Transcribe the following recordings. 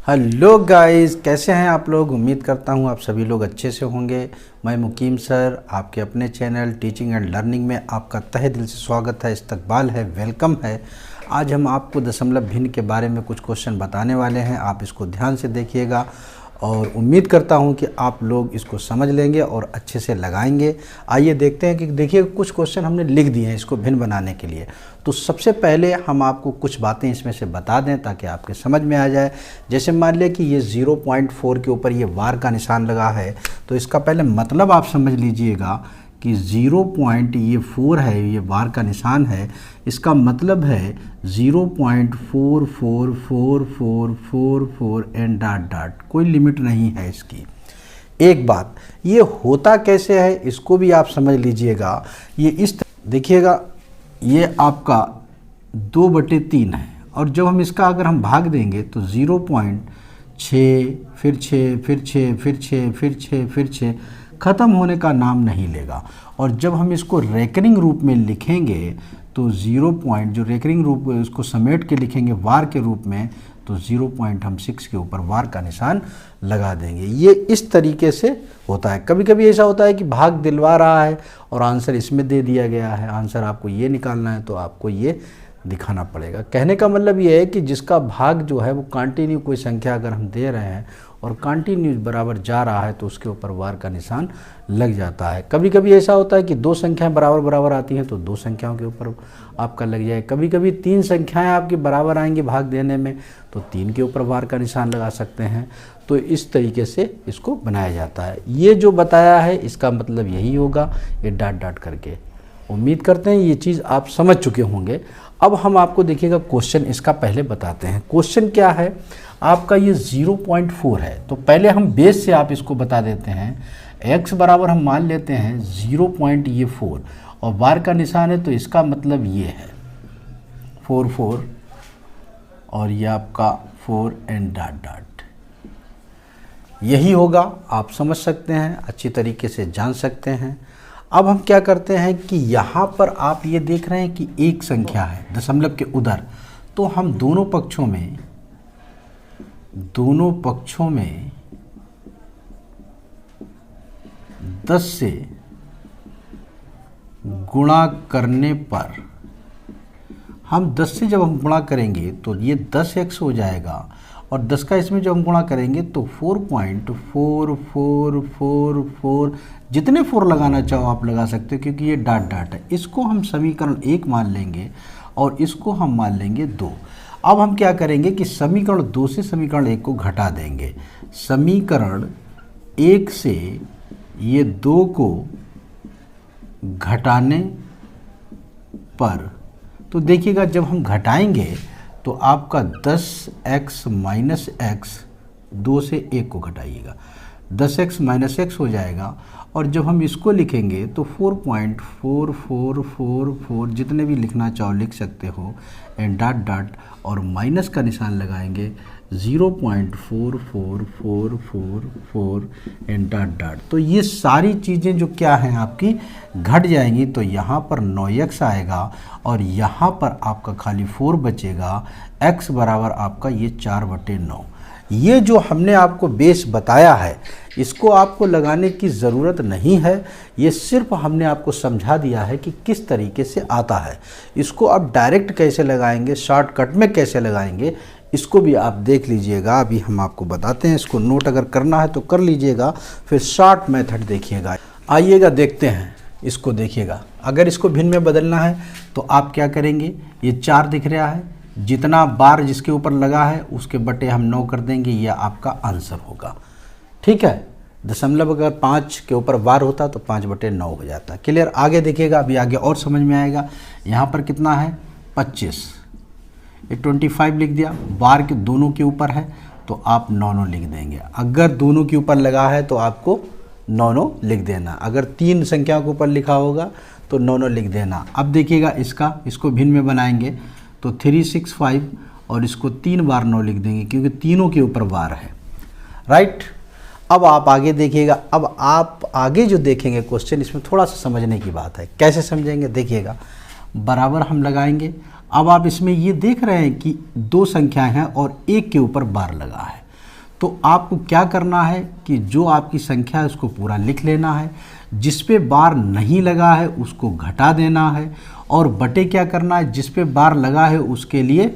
Hello guys, कैसे हैं आप लोग। उम्मीद करता हूं आप सभी लोग अच्छे से होंगे। मैं मुकीम सर आपके अपने चैनल टीचिंग एंड लर्निंग में आपका तहे दिल से स्वागत है, इस्तकबाल है, वेलकम है। आज हम आपको दशमलव भिन्न के बारे में कुछ क्वेश्चन बताने वाले हैं। आप इसको ध्यान से देखिएगा और उम्मीद करता हूं कि आप लोग इसको समझ लेंगे और अच्छे से लगाएंगे। आइए देखते हैं कि देखिए कुछ क्वेश्चन हमने लिख दिए हैं इसको भिन्न बनाने के लिए। तो सबसे पहले हम आपको कुछ बातें इसमें से बता दें ताकि आपके समझ में आ जाए। जैसे मान लिया कि ये 0.4 के ऊपर ये वार का निशान लगा है, तो इसका पहले मतलब आप समझ लीजिएगा कि 0.4 है, ये वार का निशान है। इसका मतलब है 0.444444 एंड डॉट डॉट, कोई लिमिट नहीं है इसकी। एक बात, ये होता कैसे है इसको भी आप समझ लीजिएगा। ये इस देखिएगा, ये आपका 2/3 है और जब हम इसका अगर हम भाग देंगे तो 0.6 फिर 6 फिर 6 फिर 6 फिर 6 फिर 6 ख़त्म होने का नाम नहीं लेगा। और जब हम इसको रेकरिंग रूप में लिखेंगे तो 0. जो रेकरिंग रूप उसको समेट के लिखेंगे वार के रूप में, तो 0.6 के ऊपर वार का निशान लगा देंगे। ये इस तरीके से होता है। कभी कभी ऐसा होता है कि भाग दिलवा रहा है और आंसर इसमें दे दिया गया है, आंसर आपको ये निकालना है तो आपको ये दिखाना पड़ेगा। कहने का मतलब ये है कि जिसका भाग जो है वो कंटिन्यू कोई संख्या अगर हम दे रहे हैं और कंटिन्यू बराबर जा रहा है तो उसके ऊपर वार का निशान लग जाता है। कभी कभी ऐसा होता है कि 2 संख्याएं बराबर बराबर आती हैं तो 2 संख्याओं के ऊपर आपका लग जाए। कभी कभी 3 संख्याएं आपकी बराबर आएंगी भाग देने में तो 3 के ऊपर वार का निशान लगा सकते हैं। तो इस तरीके से इसको बनाया जाता है। ये जो बताया है इसका मतलब यही होगा, ये डॉट डॉट करके। उम्मीद करते हैं ये चीज़ आप समझ चुके होंगे। अब हम आपको देखिएगा क्वेश्चन इसका पहले बताते हैं। क्वेश्चन क्या है आपका, ये 0.4 है। तो पहले हम बेस से आप इसको बता देते हैं। x बराबर हम मान लेते हैं 0.4 और वार का निशान है तो इसका मतलब ये है 4 और ये आपका 4 एंड डॉट डॉट, यही होगा। आप समझ सकते हैं, अच्छी तरीके से जान सकते हैं। अब हम क्या करते हैं कि यहाँ पर आप ये देख रहे हैं कि एक संख्या है दशमलव के उधर, तो हम दोनों पक्षों में 10 से गुणा करने पर, हम 10 से जब हम गुणा करेंगे तो ये 10x हो जाएगा और 10 का इसमें जब हम गुणा करेंगे तो 4.4444, जितने 4 लगाना चाहो आप लगा सकते हो क्योंकि ये डॉट डॉट है। इसको हम समीकरण 1 मान लेंगे और इसको हम मान लेंगे 2। अब हम क्या करेंगे कि समीकरण 2 से समीकरण 1 को घटा देंगे। समीकरण 1 से ये 2 को घटाने पर, तो देखिएगा जब हम घटाएंगे तो आपका 10x माइनस x, 2 से 1 को घटाइएगा, 10x माइनस x हो जाएगा। और जब हम इसको लिखेंगे तो 4.4444, जितने भी लिखना चाहो लिख सकते हो, एंड डॉट डॉट और माइनस का निशान लगाएंगे 0.4444 एंड डॉट डॉट। तो ये सारी चीज़ें जो क्या हैं आपकी घट जाएंगी। तो यहाँ पर 9x आएगा और यहाँ पर आपका खाली 4 बचेगा। x बराबर आपका ये 4/9। ये जो हमने आपको बेस बताया है इसको आपको लगाने की ज़रूरत नहीं है। ये सिर्फ हमने आपको समझा दिया है कि किस तरीके से आता है। इसको आप डायरेक्ट कैसे लगाएंगे, शॉर्टकट में कैसे लगाएंगे, इसको भी आप देख लीजिएगा। अभी हम आपको बताते हैं। इसको नोट अगर करना है तो कर लीजिएगा, फिर शॉर्ट मेथड देखिएगा। आइएगा देखते हैं, इसको देखिएगा। अगर इसको भिन्न में बदलना है तो आप क्या करेंगे, ये 4 दिख रहा है, जितना बार जिसके ऊपर लगा है उसके बटे हम 9 कर देंगे, यह आपका आंसर होगा। ठीक है, दशमलव अगर 5 के ऊपर बार होता तो 5/9 हो जाता। क्लियर। आगे देखिएगा, अभी आगे और समझ में आएगा। यहाँ पर कितना है 25, ये 25 लिख दिया। बार के दोनों के ऊपर है तो आप 9 लिख देंगे। अगर दोनों के ऊपर लगा है तो आपको 9 लिख देना। अगर 3 संख्याओं के ऊपर लिखा होगा तो 9 लिख देना। अब देखिएगा इसको भिन्न में बनाएंगे तो 365 और इसको 3 बार 9 लिख देंगे क्योंकि तीनों के ऊपर बार है। राइट। अब आप आगे देखिएगा। अब आप आगे जो देखेंगे क्वेश्चन, इसमें थोड़ा सा समझने की बात है। कैसे समझेंगे देखिएगा। बराबर हम लगाएंगे अब आप इसमें ये देख रहे हैं कि दो संख्याएं हैं और एक के ऊपर बार लगा है, तो आपको क्या करना है कि जो आपकी संख्या है उसको पूरा लिख लेना है, जिस पे बार नहीं लगा है उसको घटा देना है, और बटे क्या करना है, जिस पे बार लगा है उसके लिए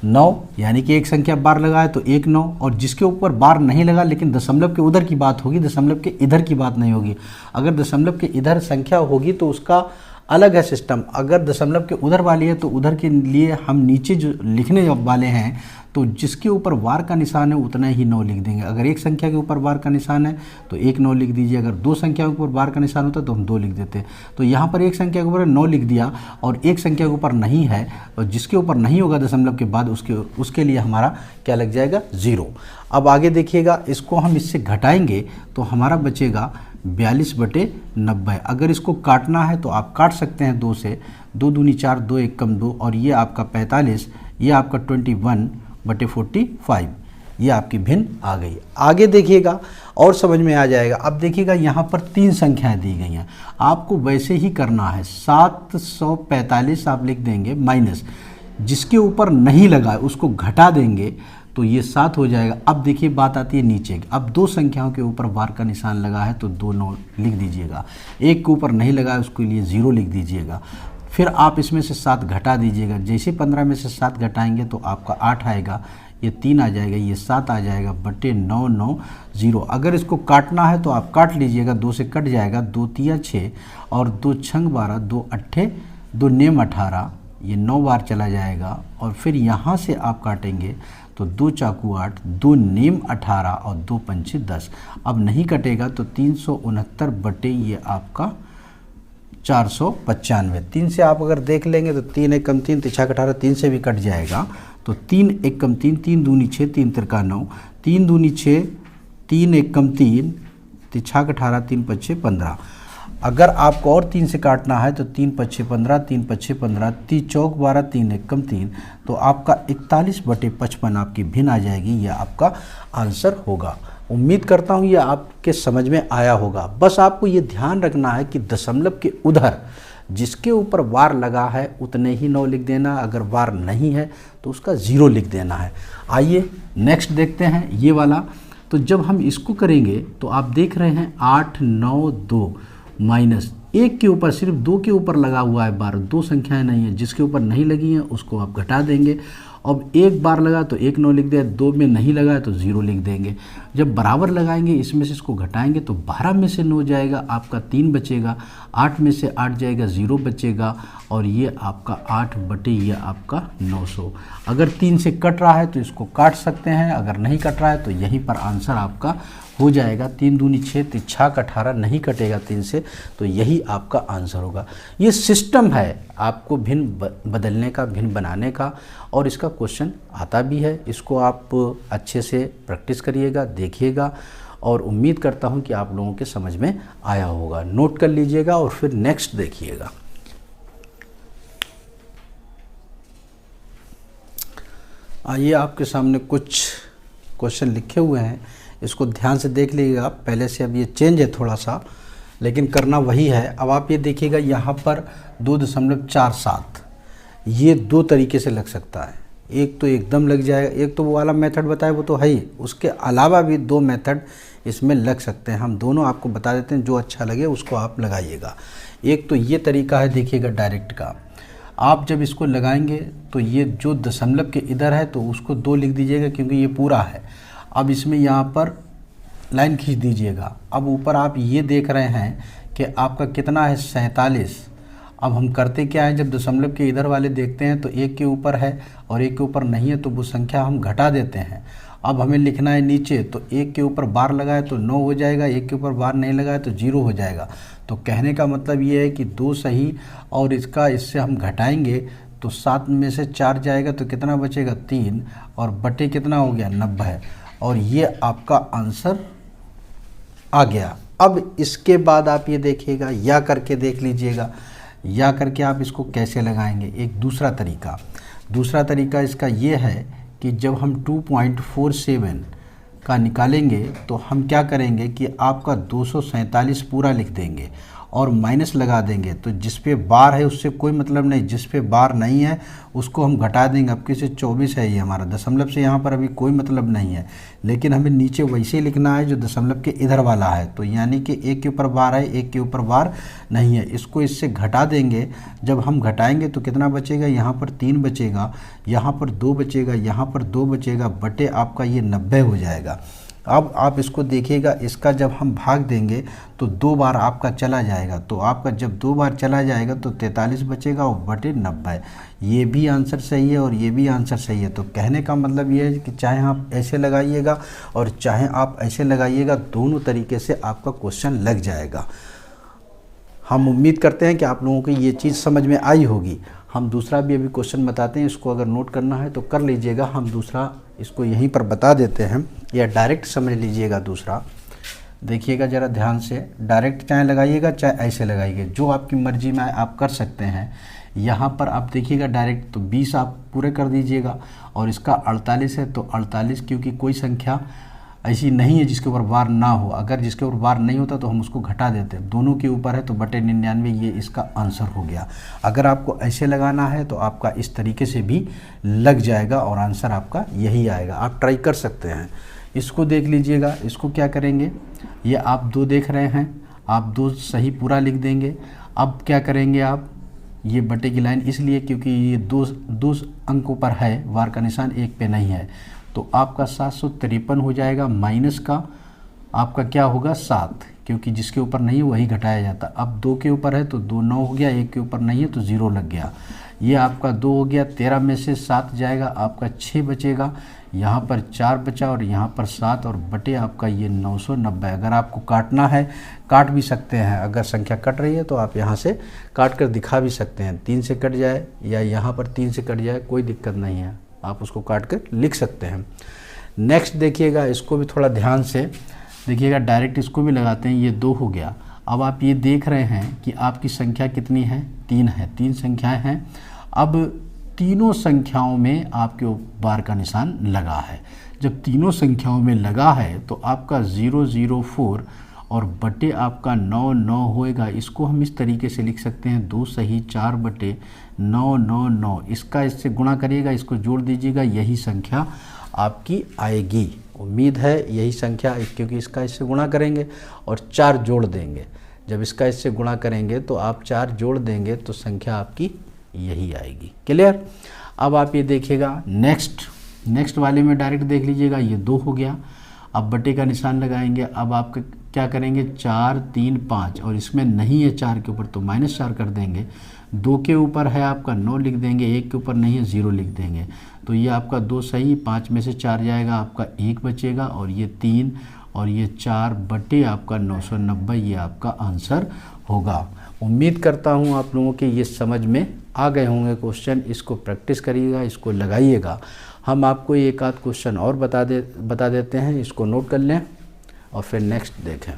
9, यानी कि एक संख्या बार लगा है तो 1 9, और जिसके ऊपर बार नहीं लगा लेकिन दशमलव के उधर की बात होगी, दशमलव के इधर की बात नहीं होगी। अगर दशमलव के इधर संख्या होगी तो उसका अलग है सिस्टम, अगर दशमलव के उधर वाली है तो उधर के लिए हम नीचे जो लिखने वाले हैं तो जिसके ऊपर वार का निशान है उतना ही 9 लिख देंगे। अगर एक संख्या के ऊपर वार का निशान है तो 1 9 लिख दीजिए, अगर दो संख्या के ऊपर वार का निशान होता है तो हम 2 लिख देते हैं। तो यहाँ पर एक संख्या के ऊपर 9 लिख दिया और एक संख्या के ऊपर नहीं है, और जिसके ऊपर नहीं होगा दशमलव के बाद उसके लिए हमारा क्या लग जाएगा, 0। अब आगे देखिएगा, इसको हम इससे घटाएंगे तो हमारा बचेगा 42/90। अगर इसको काटना है तो आप काट सकते हैं 2 से, 2 दूनी 4, 2 1 कम 2, और ये आपका 45, ये आपका 21/45, ये आपकी भिन्न आ गई। आगे देखिएगा और समझ में आ जाएगा। अब देखिएगा यहाँ पर 3 संख्याएं दी गई हैं, आपको वैसे ही करना है। 745 आप लिख देंगे माइनस, जिसके ऊपर नहीं लगा है उसको घटा देंगे तो ये 7 हो जाएगा। अब देखिए बात आती है नीचे, अब दो संख्याओं के ऊपर बार का निशान लगा है तो 2 9 लिख दीजिएगा, एक के ऊपर नहीं लगा है उसके लिए 0 लिख दीजिएगा। फिर आप इसमें से 7 घटा दीजिएगा, जैसे 15 में से 7 घटाएंगे तो आपका 8 आएगा, ये 3 आ जाएगा, ये 7 आ जाएगा, बटे 9 9 0। अगर इसको काटना है तो आप काट लीजिएगा, 2 से कट जाएगा, 2 3 6 और 2 6 12, 2 8 2 9 18, ये 9 बार चला जाएगा। और फिर यहाँ से आप काटेंगे तो 2 चाकू 8, 2 नेम 18 और 2 पंचे 10। अब नहीं कटेगा तो 369 बटे ये आपका 495। 3 से आप अगर देख लेंगे तो 3 1 कम 3 3 18, 3 से भी कट जाएगा तो 3 1 कम 3, 3 दूनी 6, 3 तिरका 9, 3 दूनी 6, 3 1 कम 3, 3 6 18, 3 5 15। अगर आपको और 3 से काटना है तो 3 5 15, 3 5 15, 3 चौक 12, 3 1 कम 3, तो आपका 41/55 आपकी भिन्न आ जाएगी। यह आपका आंसर होगा। उम्मीद करता हूँ ये आपके समझ में आया होगा। बस आपको ये ध्यान रखना है कि दशमलव के उधर जिसके ऊपर वार लगा है उतने ही 9 लिख देना, अगर वार नहीं है तो उसका 0 लिख देना है। आइए नेक्स्ट देखते हैं ये वाला। तो जब हम इसको करेंगे तो आप देख रहे हैं 8 9 2 माइनस, एक के ऊपर सिर्फ 2 के ऊपर लगा हुआ है बार, 2 संख्याएं नहीं है, जिसके ऊपर नहीं लगी हैं उसको आप घटा देंगे। अब एक बार लगा तो 1 9 लिख दिया, 2 में नहीं लगा है तो 0 लिख देंगे। जब बराबर लगाएंगे इसमें से इसको घटाएंगे तो 12 में से 9 जाएगा, आपका 3 बचेगा, 8 में से 8 जाएगा, 0 बचेगा, और ये आपका 8 बटे ये आपका 900। अगर 3 से कट रहा है तो इसको काट सकते हैं, अगर नहीं कट रहा है तो यहीं पर आंसर आपका हो जाएगा। 3 दूनी 6, 3 6 18, नहीं कटेगा 3 से, तो यही आपका आंसर होगा। ये सिस्टम है आपको भिन्न बदलने का, भिन्न बनाने का, और इसका क्वेश्चन आता भी है। इसको आप अच्छे से प्रैक्टिस करिएगा, देखिएगा, और उम्मीद करता हूँ कि आप लोगों के समझ में आया होगा। नोट कर लीजिएगा और फिर नेक्स्ट देखिएगा। आइए आपके सामने कुछ क्वेश्चन लिखे हुए हैं, इसको ध्यान से देख लीजिएगा। पहले से अब ये चेंज है थोड़ा सा, लेकिन करना वही है। अब आप ये देखिएगा यहाँ पर 2.47, ये 2 तरीके से लग सकता है। एक तो एकदम लग जाएगा, एक तो वो वाला मेथड बताया वो तो है ही, उसके अलावा भी 2 मेथड इसमें लग सकते हैं। हम दोनों आपको बता देते हैं, जो अच्छा लगे उसको आप लगाइएगा। एक तो ये तरीका है, देखिएगा डायरेक्ट का। आप जब इसको लगाएंगे तो ये जो दशमलव के इधर है तो उसको 2 लिख दीजिएगा, क्योंकि ये पूरा है। अब इसमें यहाँ पर लाइन खींच दीजिएगा। अब ऊपर आप ये देख रहे हैं कि आपका कितना है, 47। अब हम करते क्या है, जब दशमलव के इधर वाले देखते हैं तो एक के ऊपर है और एक के ऊपर नहीं है तो वो संख्या हम घटा देते हैं। अब हमें लिखना है नीचे, तो एक के ऊपर बार लगाए तो 9 हो जाएगा, एक के ऊपर बार नहीं लगाए तो 0 हो जाएगा। तो कहने का मतलब ये है कि 2 सही, और इससे हम घटाएंगे तो 7 में से 4 जाएगा तो कितना बचेगा, 3, और बटे कितना हो गया, 90, और ये आपका आंसर आ गया। अब इसके बाद आप ये देखिएगा, या करके देख लीजिएगा, या करके आप इसको कैसे लगाएंगे। एक दूसरा तरीका इसका ये है कि जब हम 2.47 का निकालेंगे तो हम क्या करेंगे कि आपका 247 पूरा लिख देंगे, और माइनस लगा देंगे तो जिस पे बार है उससे कोई मतलब नहीं, जिस पे बार नहीं है उसको हम घटा देंगे। अब किसी 24 है ये हमारा, दशमलव से यहाँ पर अभी कोई मतलब नहीं है, लेकिन हमें नीचे वैसे ही लिखना है जो दशमलव के इधर वाला है। तो यानी कि एक के ऊपर बार है, एक के ऊपर बार नहीं है, इसको इससे घटा देंगे। जब हम घटाएंगे तो कितना बचेगा, यहाँ पर 3 बचेगा, यहाँ पर 2 बचेगा, यहाँ पर 2 बचेगा, बटे आपका ये 90 हो जाएगा। अब आप इसको देखिएगा, इसका जब हम भाग देंगे तो 2 बार आपका चला जाएगा, तो आपका जब 2 बार चला जाएगा तो 43 बचेगा और बटे 90। ये भी आंसर सही है और ये भी आंसर सही है। तो कहने का मतलब ये है कि चाहे आप ऐसे लगाइएगा और चाहे आप ऐसे लगाइएगा, दोनों तरीके से आपका क्वेश्चन लग जाएगा। हम उम्मीद करते हैं कि आप लोगों को ये चीज़ समझ में आई होगी। हम दूसरा भी अभी क्वेश्चन बताते हैं, इसको अगर नोट करना है तो कर लीजिएगा। हम दूसरा इसको यहीं पर बता देते हैं, या डायरेक्ट समझ लीजिएगा। दूसरा देखिएगा ज़रा ध्यान से, डायरेक्ट चाहे लगाइएगा चाहे ऐसे लगाइएगा, जो आपकी मर्जी में आप कर सकते हैं। यहाँ पर आप देखिएगा डायरेक्ट तो 20 आप पूरे कर दीजिएगा, और इसका 48 है तो 48, क्योंकि कोई संख्या ऐसी नहीं है जिसके ऊपर बार ना हो। अगर जिसके ऊपर बार नहीं होता तो हम उसको घटा देते, दोनों के ऊपर है तो बटे 99, ये इसका आंसर हो गया। अगर आपको ऐसे लगाना है तो आपका इस तरीके से भी लग जाएगा और आंसर आपका यही आएगा। आप ट्राई कर सकते हैं। इसको देख लीजिएगा, इसको क्या करेंगे, ये आप 2 देख रहे हैं, आप 2 सही पूरा लिख देंगे। अब क्या करेंगे आप, ये बटे की लाइन इसलिए क्योंकि ये 2 अंकों पर है, वार का निशान 1 पे नहीं है, तो आपका 753 हो जाएगा। माइनस का आपका क्या होगा 7, क्योंकि जिसके ऊपर नहीं है वही घटाया जाता। अब 2 के ऊपर है तो 2 9 हो गया, 1 के ऊपर नहीं है तो 0 लग गया। ये आपका 2 हो गया, 13 में से 7 जाएगा, आपका 6 बचेगा, यहाँ पर 4 बचा और यहाँ पर 7, और बटे आपका ये 990। अगर आपको काटना है काट भी सकते हैं, अगर संख्या कट रही है तो आप यहाँ से काट कर दिखा भी सकते हैं। 3 से कट जाए या यहाँ पर 3 से कट जाए, कोई दिक्कत नहीं है, आप उसको काट कर लिख सकते हैं। नेक्स्ट देखिएगा, इसको भी थोड़ा ध्यान से देखिएगा, डायरेक्ट इसको भी लगाते हैं। ये 2 हो गया। अब आप ये देख रहे हैं कि आपकी संख्या कितनी है, 3 है, 3 संख्याएं हैं। अब तीनों संख्याओं में आपके बार का निशान लगा है। जब तीनों संख्याओं में लगा है तो आपका 004 और बटे आपका 9 होएगा। इसको हम इस तरीके से लिख सकते हैं, 2 सही 4 बटे 9। इसका इससे गुणा करिएगा, इसको जोड़ दीजिएगा, यही संख्या आपकी आएगी। उम्मीद है यही संख्या, क्योंकि इसका इससे गुणा करेंगे और 4 जोड़ देंगे। जब इसका इससे गुणा करेंगे तो आप 4 जोड़ देंगे तो संख्या आपकी यही आएगी। क्लियर। अब आप ये देखिएगा, नेक्स्ट वाले में डायरेक्ट देख लीजिएगा, ये 2 हो गया। अब बटे का निशान लगाएंगे। अब आप क्या करेंगे, 4 3 5, और इसमें नहीं है 4 के ऊपर तो -4 कर देंगे। 2 के ऊपर है आपका 9 लिख देंगे, 1 के ऊपर नहीं है 0 लिख देंगे। तो ये आपका 2 सही, 5 में से 4 जाएगा, आपका 1 बचेगा, और ये 3 और ये 4 बटे आपका 990, ये आपका आंसर होगा। उम्मीद करता हूँ आप लोगों के ये समझ में आ गए होंगे क्वेश्चन। इसको प्रैक्टिस करिएगा, इसको लगाइएगा। हम आपको एक आध क्वेश्चन और बता देते हैं, इसको नोट कर लें और फिर नेक्स्ट देखें।